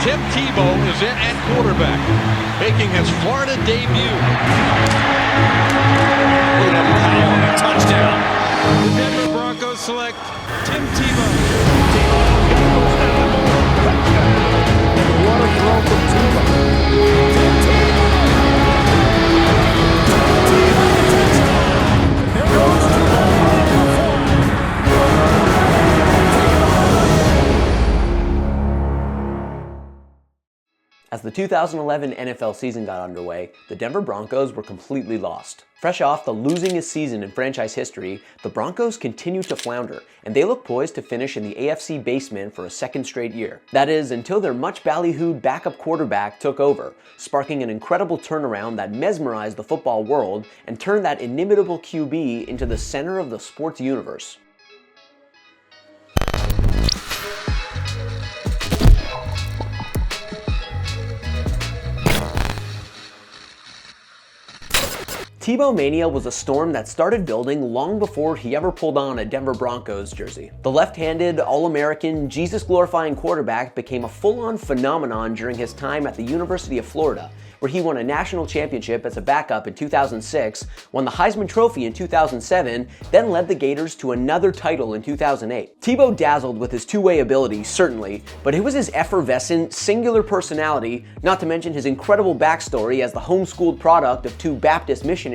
Tim Tebow is in at quarterback, making his Florida debut. Touchdown. The Denver Broncos select Tim Tebow. What a throw from Tebow. There goes Tebow. As the 2011 NFL season got underway, the Denver Broncos were completely lost. Fresh off the losingest season in franchise history, the Broncos continue to flounder, and they look poised to finish in the AFC basement for a second straight year. That is, until their much-ballyhooed backup quarterback took over, sparking an incredible turnaround that mesmerized the football world and turned that inimitable QB into the center of the sports universe. TEBOWMANIA was a storm that started building long before he ever pulled on a Denver Broncos jersey. The left-handed, all-American, Jesus-glorifying quarterback became a full-on phenomenon during his time at the University of Florida, where he won a national championship as a backup in 2006, won the Heisman Trophy in 2007, then led the Gators to another title in 2008. Tebow dazzled with his two-way ability, certainly, but it was his effervescent, singular personality, not to mention his incredible backstory as the homeschooled product of two Baptist missionaries,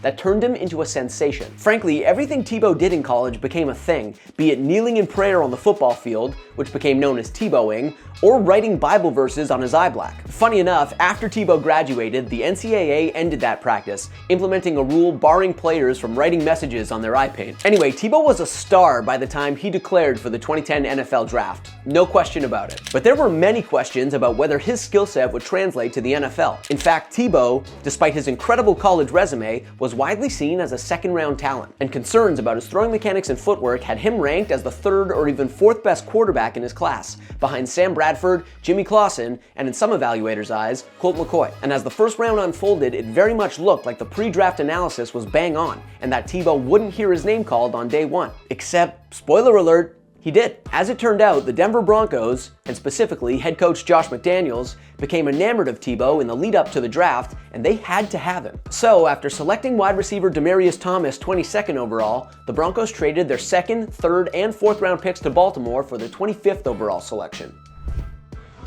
that turned him into a sensation. Frankly, everything Tebow did in college became a thing, be it kneeling in prayer on the football field, which became known as Tebowing, or writing Bible verses on his eye black. Funny enough, after Tebow graduated, the NCAA ended that practice, implementing a rule barring players from writing messages on their eye paint. Anyway, Tebow was a star by the time he declared for the 2010 NFL Draft. No question about it. But there were many questions about whether his skill set would translate to the NFL. In fact, Tebow, despite his incredible college resume, was widely seen as a second-round talent, and concerns about his throwing mechanics and footwork had him ranked as the third or even fourth best quarterback in his class, behind Sam Bradford, Jimmy Clausen, and in some evaluators' eyes, Colt McCoy. And as the first round unfolded, it very much looked like the pre-draft analysis was bang on, and that Tebow wouldn't hear his name called on day one. Except, spoiler alert, he did. As it turned out, the Denver Broncos, and specifically head coach Josh McDaniels, became enamored of Tebow in the lead up to the draft, and they had to have him. So, after selecting wide receiver Demaryius Thomas 22nd overall, the Broncos traded their second, third, and fourth round picks to Baltimore for the 25th overall selection.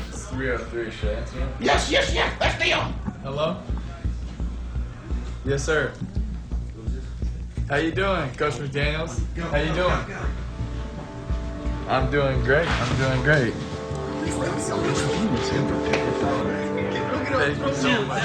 303 shots. Yes, that's the deal. Hello? Yes, sir. How you doing, Coach McDaniels? How you doing? I'm doing great. Thank you so much.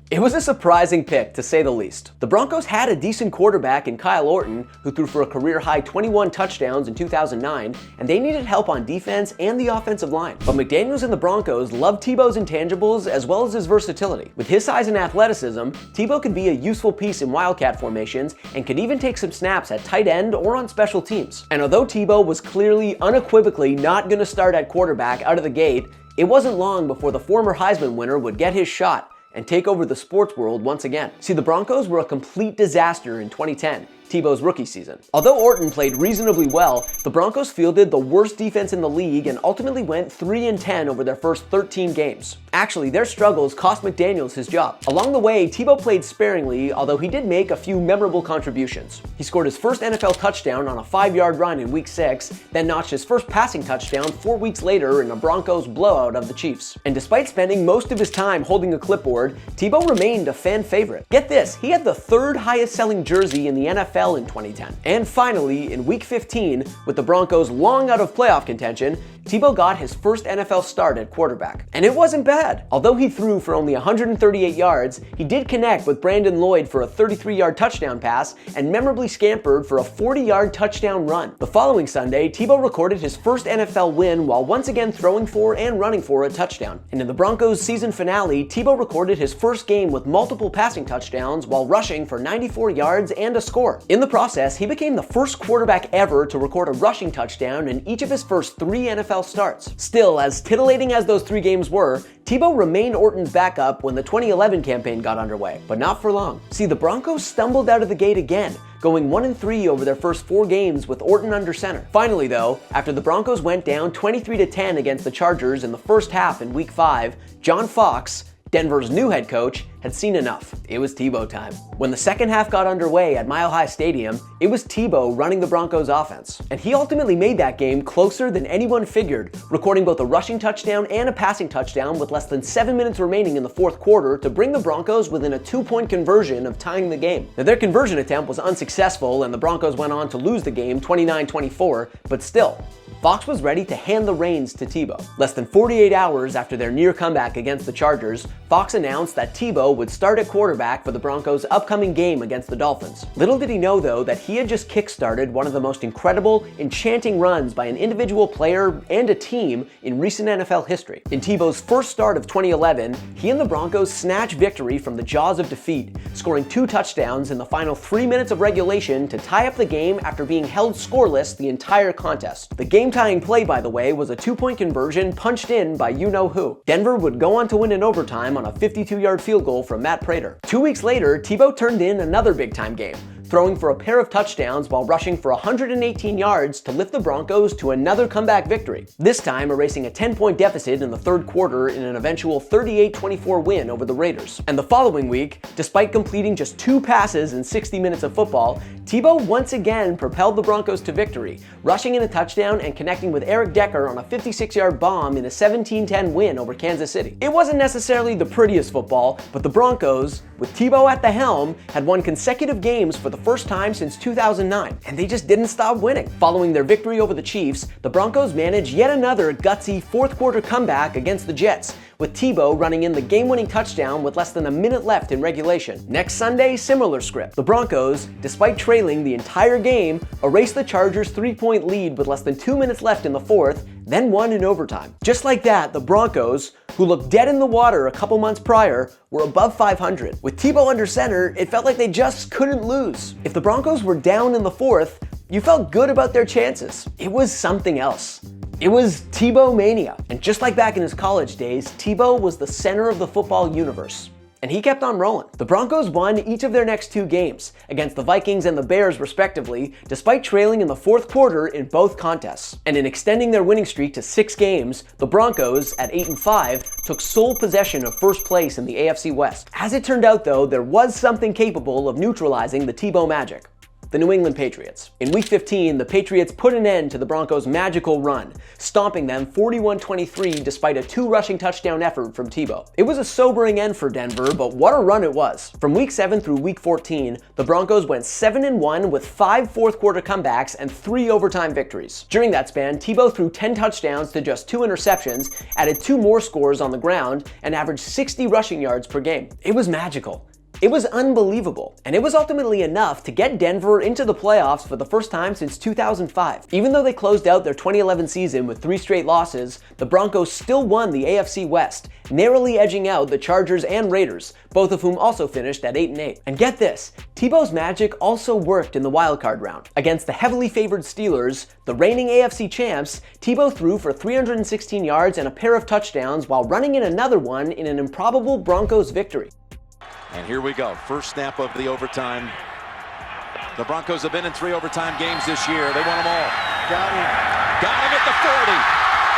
It was a surprising pick, to say the least. The Broncos had a decent quarterback in Kyle Orton, who threw for a career-high 21 touchdowns in 2009, and they needed help on defense and the offensive line. But McDaniels and the Broncos loved Tebow's intangibles as well as his versatility. With his size and athleticism, Tebow could be a useful piece in wildcat formations and could even take some snaps at tight end or on special teams. And although Tebow was clearly, unequivocally not going to start at quarterback out of the gate, it wasn't long before the former Heisman winner would get his shot and take over the sports world once again. See, the Broncos were a complete disaster in 2010, Tebow's rookie season. Although Orton played reasonably well, the Broncos fielded the worst defense in the league and ultimately went 3-10 over their first 13 games. Actually, their struggles cost McDaniels his job. Along the way, Tebow played sparingly, although he did make a few memorable contributions. He scored his first NFL touchdown on a 5-yard run in Week 6, then notched his first passing touchdown 4 weeks later in a Broncos blowout of the Chiefs. And despite spending most of his time holding a clipboard, Tebow remained a fan favorite. Get this, he had the third highest selling jersey in the NFL in 2010. And finally, in Week 15, with the Broncos long out of playoff contention, Tebow got his first NFL start at quarterback. And it wasn't bad. Although he threw for only 138 yards, he did connect with Brandon Lloyd for a 33-yard touchdown pass and memorably scampered for a 40-yard touchdown run. The following Sunday, Tebow recorded his first NFL win while once again throwing for and running for a touchdown. And in the Broncos season finale, Tebow recorded his first game with multiple passing touchdowns while rushing for 94 yards and a score. In the process, he became the first quarterback ever to record a rushing touchdown in each of his first 3 NFL NFL starts. Still, as titillating as those 3 games were, Tebow remained Orton's backup when the 2011 campaign got underway, but not for long. See, the Broncos stumbled out of the gate again, going 1-3 over their first 4 games with Orton under center. Finally though, after the Broncos went down 23-10 against the Chargers in the first half in Week 5, John Fox, Denver's new head coach, had seen enough. It was Tebow time. When the second half got underway at Mile High Stadium, it was Tebow running the Broncos offense. And he ultimately made that game closer than anyone figured, recording both a rushing touchdown and a passing touchdown with less than 7 minutes remaining in the fourth quarter to bring the Broncos within a 2-point conversion of tying the game. Now, their conversion attempt was unsuccessful and the Broncos went on to lose the game 29-24, but still, Fox was ready to hand the reins to Tebow. Less than 48 hours after their near comeback against the Chargers, Fox announced that Tebow would start at quarterback for the Broncos' upcoming game against the Dolphins. Little did he know, though, that he had just kickstarted one of the most incredible, enchanting runs by an individual player and a team in recent NFL history. In Tebow's first start of 2011, he and the Broncos snatched victory from the jaws of defeat, scoring 2 touchdowns in the final 3 minutes of regulation to tie up the game after being held scoreless the entire contest. The game-tying play, by the way, was a 2-point conversion punched in by you-know-who. Denver would go on to win in overtime on a 52-yard field goal from Matt Prater. 2 weeks later, Tebow turned in another big-time game, throwing for a pair of touchdowns while rushing for 118 yards to lift the Broncos to another comeback victory, this time erasing a 10-point deficit in the third quarter in an eventual 38-24 win over the Raiders. And the following week, despite completing just 2 passes in 60 minutes of football, Tebow once again propelled the Broncos to victory, rushing in a touchdown and connecting with Eric Decker on a 56-yard bomb in a 17-10 win over Kansas City. It wasn't necessarily the prettiest football, but the Broncos, with Tebow at the helm, had won consecutive games for the first time since 2009, and they just didn't stop winning. Following their victory over the Chiefs, the Broncos managed yet another gutsy fourth-quarter comeback against the Jets, with Tebow running in the game-winning touchdown with less than a minute left in regulation. Next Sunday, similar script. The Broncos, despite trailing the entire game, erased the Chargers' 3-point lead with less than 2 minutes left in the fourth, then won in overtime. Just like that, the Broncos, who looked dead in the water a couple months prior, were above 500. With Tebow under center, it felt like they just couldn't lose. If the Broncos were down in the fourth, you felt good about their chances. It was something else. It was TEBOWMANIA. And just like back in his college days, Tebow was the center of the football universe. And he kept on rolling. The Broncos won each of their next 2 games, against the Vikings and the Bears respectively, despite trailing in the fourth quarter in both contests. And in extending their winning streak to 6 games, the Broncos, at 8-5, took sole possession of first place in the AFC West. As it turned out though, there was something capable of neutralizing the Tebow magic. The New England Patriots. In Week 15, the Patriots put an end to the Broncos' magical run, stomping them 41-23 despite a 2 rushing touchdown effort from Tebow. It was a sobering end for Denver, but what a run it was. From Week 7 through Week 14, the Broncos went 7-1 with 5 fourth-quarter comebacks and 3 overtime victories. During that span, Tebow threw 10 touchdowns to just 2 interceptions, added 2 more scores on the ground, and averaged 60 rushing yards per game. It was magical. It was unbelievable, and it was ultimately enough to get Denver into the playoffs for the first time since 2005. Even though they closed out their 2011 season with 3 straight losses, the Broncos still won the AFC West, narrowly edging out the Chargers and Raiders, both of whom also finished at 8-8. And get this, Tebow's magic also worked in the wildcard round. Against the heavily favored Steelers, the reigning AFC champs, Tebow threw for 316 yards and a pair of touchdowns while running in another one in an improbable Broncos victory. And here we go, first snap of the overtime. The Broncos have been in 3 overtime games this year. They won them all. Got him at the 40.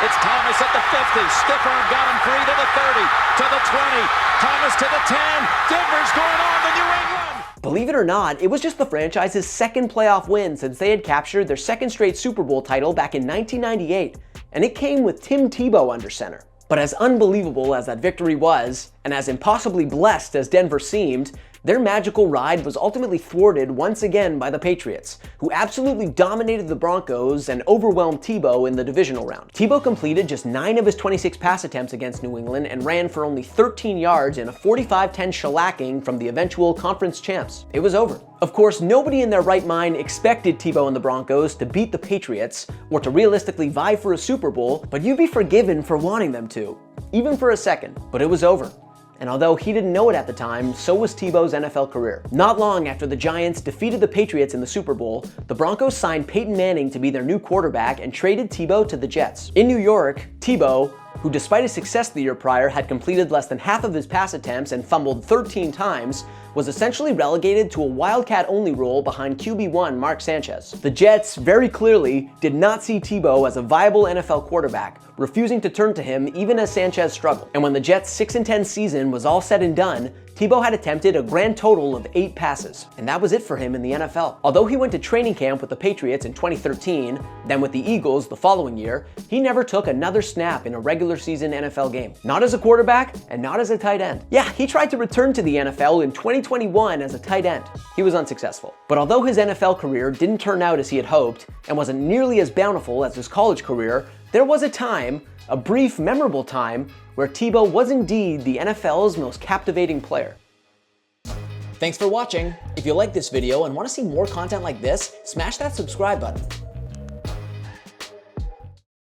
It's Thomas at the 50. Stiff arm got him free to the 30, to the 20. Thomas to the 10. Denver's going on the New England. Believe it or not, it was just the franchise's second playoff win since they had captured their second straight Super Bowl title back in 1998. And it came with Tim Tebow under center. But as unbelievable as that victory was, and as impossibly blessed as Denver seemed, their magical ride was ultimately thwarted once again by the Patriots, who absolutely dominated the Broncos and overwhelmed Tebow in the divisional round. Tebow completed just 9 of his 26 pass attempts against New England and ran for only 13 yards in a 45-10 shellacking from the eventual conference champs. It was over. Of course, nobody in their right mind expected Tebow and the Broncos to beat the Patriots or to realistically vie for a Super Bowl, but you'd be forgiven for wanting them to, even for a second. But it was over. And although he didn't know it at the time, so was Tebow's NFL career. Not long after the Giants defeated the Patriots in the Super Bowl, the Broncos signed Peyton Manning to be their new quarterback and traded Tebow to the Jets. In New York, Tebow, who despite his success the year prior had completed less than half of his pass attempts and fumbled 13 times, was essentially relegated to a wildcat-only role behind QB1 Mark Sanchez. The Jets very clearly did not see Tebow as a viable NFL quarterback, refusing to turn to him even as Sanchez struggled. And when the Jets' 6-10 season was all said and done, Tebow had attempted a grand total of 8 passes, and that was it for him in the NFL. Although he went to training camp with the Patriots in 2013, then with the Eagles the following year, he never took another snap in a regular season NFL game. Not as a quarterback, and not as a tight end. Yeah, he tried to return to the NFL in 2021 as a tight end. He was unsuccessful. But although his NFL career didn't turn out as he had hoped, and wasn't nearly as bountiful as his college career, there was a time, a brief, memorable time, where Tebow was indeed the NFL's most captivating player. Thanks for watching. If you like this video and want to see more content like this, smash that subscribe button.